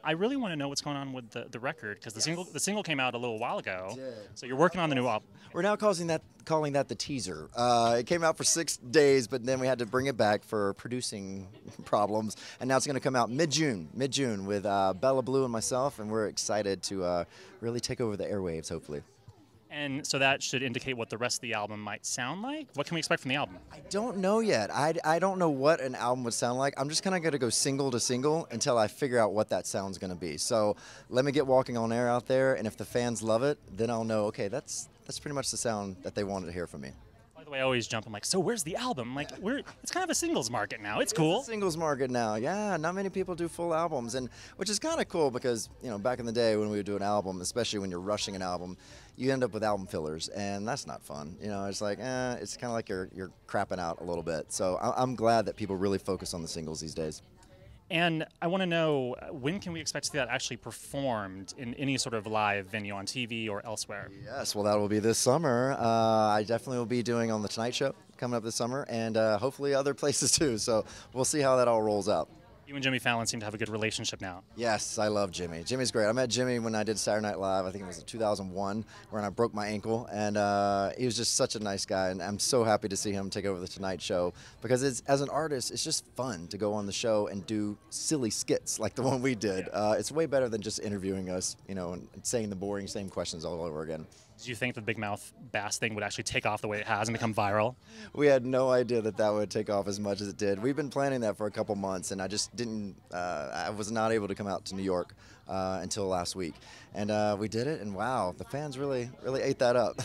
I really want to know what's going on with the record because the single came out a little while ago. It did. So you're working on the new album. We're now calling that the teaser. It came out for 6 days, but then we had to bring it back for producing problems, and now it's going to come out mid-June with Bella Blue and myself, and we're excited to really take over the airwaves, hopefully. And so that should indicate what the rest of the album might sound like. What can we expect from the album? I don't know yet. I don't know what an album would sound like. I'm just kind of going to go single to single until I figure out what that sound's going to be. So let me get Walking on Air out there, and if the fans love it, then I'll know, okay, that's pretty much the sound that they wanted to hear from me. By the way, I always jump. I'm like, so where's the album? I'm like, it's kind of a singles market now. It's cool. It's a singles market now. Yeah, not many people do full albums, and which is kind of cool because back in the day when we would do an album, especially when you're rushing an album, you end up with album fillers, and that's not fun. It's like it's kind of like you're crapping out a little bit. So I'm glad that people really focus on the singles these days. And I want to know, when can we expect to see that actually performed in any sort of live venue on TV or elsewhere? Yes, well, that will be this summer. I definitely will be doing on The Tonight Show coming up this summer, and hopefully other places too. So we'll see how that all rolls out. You and Jimmy Fallon seem to have a good relationship now. Yes, I love Jimmy. Jimmy's great. I met Jimmy when I did Saturday Night Live. I think it was in 2001, when I broke my ankle, and he was just such a nice guy. And I'm so happy to see him take over the Tonight Show because, as an artist, it's just fun to go on the show and do silly skits like the one we did. It's way better than just interviewing us, and saying the boring same questions all over again. Do you think the Big Mouth Bass thing would actually take off the way it has and become viral? We had no idea that would take off as much as it did. We've been planning that for a couple months, and I just didn't. I was not able to come out to New York until last week, and we did it. And wow, the fans really ate that up.